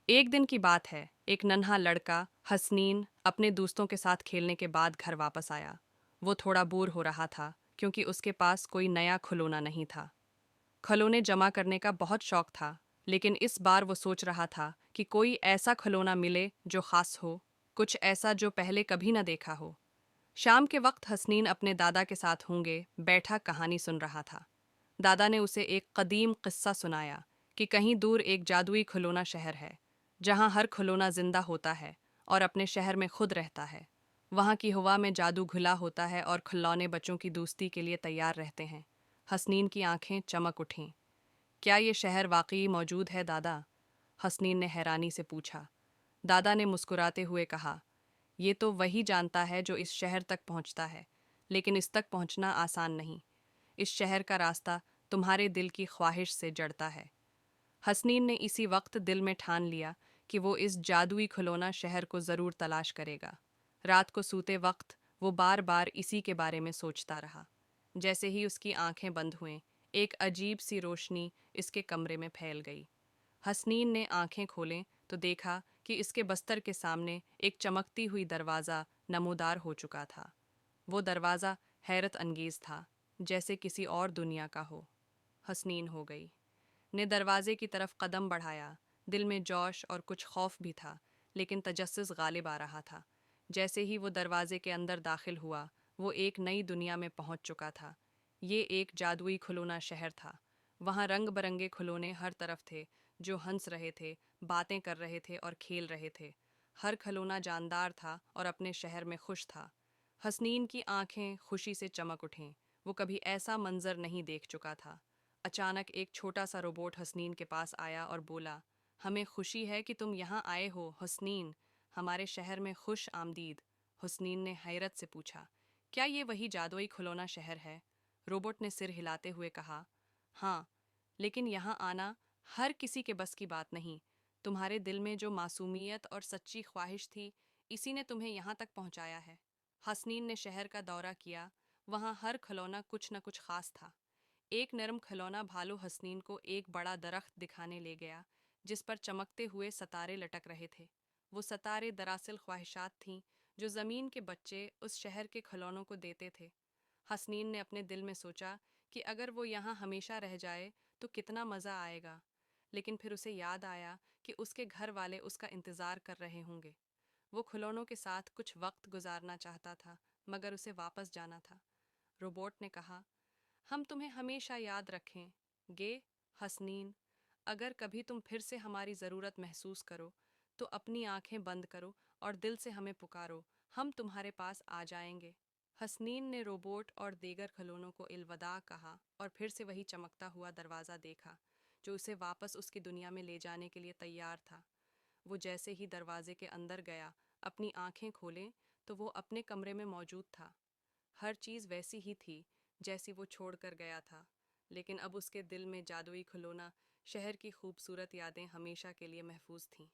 एक दिन की बात है, एक नन्हा लड़का हसनीन अपने दोस्तों के साथ खेलने के बाद घर वापस आया। वो थोड़ा बोर हो रहा था क्योंकि उसके पास कोई नया खिलौना नहीं था। खिलौने जमा करने का बहुत शौक था, लेकिन इस बार वो सोच रहा था कि कोई ऐसा खिलौना मिले जो खास हो, कुछ ऐसा जो पहले कभी न देखा हो। शाम के वक्त हसनीन अपने दादा के साथ होंगे बैठा कहानी सुन रहा था। दादा ने उसे एक कदीम किस्सा सुनाया कि कहीं दूर एक जादुई खिलौना शहर है, जहां हर खिलौना जिंदा होता है और अपने शहर में खुद रहता है। वहां की हवा में जादू घुला होता है और खिलौने बच्चों की दोस्ती के लिए तैयार रहते हैं। हसनीन की आंखें चमक उठीं। क्या ये शहर वाकई मौजूद है दादा? हसनीन ने हैरानी से पूछा। दादा ने मुस्कुराते हुए कहा, ये तो वही जानता है जो इस शहर तक पहुंचता है, लेकिन इस तक पहुंचना आसान नहीं। इस शहर का रास्ता तुम्हारे दिल की ख्वाहिश से जड़ता है। हसनीन ने इसी वक्त दिल में ठान लिया कि वो इस जादुई खिलौना शहर को ज़रूर तलाश करेगा। रात को सूते वक्त वो बार बार इसी के बारे में सोचता रहा। जैसे ही उसकी आंखें बंद हुईं, एक अजीब सी रोशनी इसके कमरे में फैल गई। हसनीन ने आंखें खोलें तो देखा कि इसके बस्तर के सामने एक चमकती हुई दरवाज़ा नमूदार हो चुका था। वो दरवाज़ा हैरत अंगेज़ था, जैसे किसी और दुनिया का हो। हसनीन हो गई ने दरवाजे की तरफ कदम बढ़ाया। दिल में जोश और कुछ खौफ भी था, लेकिन तजस्सुस गालिब आ रहा था। जैसे ही वो दरवाजे के अंदर दाखिल हुआ, वो एक नई दुनिया में पहुंच चुका था। ये एक जादुई खिलौना शहर था। वहाँ रंग बरंगे खिलौने हर तरफ थे, जो हंस रहे थे, बातें कर रहे थे और खेल रहे थे। हर खिलौना जानदार था और अपने शहर में खुश था। हसनीन की आंखें खुशी से चमक उठीं। वो कभी ऐसा मंजर नहीं देख चुका था। अचानक एक छोटा सा रोबोट हसनीन के पास आया और बोला, हमें खुशी है कि तुम यहाँ आए हो हसनीन, हमारे शहर में खुश आमदीद। हसनीन ने हैरत से पूछा, क्या ये वही जादुई खिलौना शहर है? रोबोट ने सिर हिलाते हुए कहा, हाँ, लेकिन यहाँ आना हर किसी के बस की बात नहीं। तुम्हारे दिल में जो मासूमियत और सच्ची ख्वाहिश थी, इसी ने तुम्हें यहाँ तक पहुँचाया है। हसनीन ने शहर का दौरा किया। वहाँ हर खिलौना कुछ न कुछ खास था। एक नरम खिलौना भालू हसनीन को एक बड़ा दरख्त दिखाने ले गया, जिस पर चमकते हुए सितारे लटक रहे थे। वो सितारे दरअसल ख्वाहिशात थीं जो ज़मीन के बच्चे उस शहर के खिलौनों को देते थे। हसनीन ने अपने दिल में सोचा कि अगर वो यहाँ हमेशा रह जाए तो कितना मज़ा आएगा। लेकिन फिर उसे याद आया कि उसके घर वाले उसका इंतज़ार कर रहे होंगे। वो खिलौनों के साथ कुछ वक्त गुजारना चाहता था, मगर उसे वापस जाना था। रोबोट ने कहा, हम तुम्हें हमेशा याद रखें गे हसनीन। अगर कभी तुम फिर से हमारी ज़रूरत महसूस करो तो अपनी आंखें बंद करो और दिल से हमें पुकारो, हम तुम्हारे पास आ जाएंगे। हसनीन ने रोबोट और दीगर खिलौनों को अलविदा कहा और फिर से वही चमकता हुआ दरवाज़ा देखा, जो उसे वापस उसकी दुनिया में ले जाने के लिए तैयार था। वो जैसे ही दरवाजे के अंदर गया, अपनी आंखें खोलें तो वो अपने कमरे में मौजूद था। हर चीज़ वैसी ही थी जैसी वो छोड़ कर गया था, लेकिन अब उसके दिल में जादुई खिलौना शहर की खूबसूरत यादें हमेशा के लिए महफूज थीं।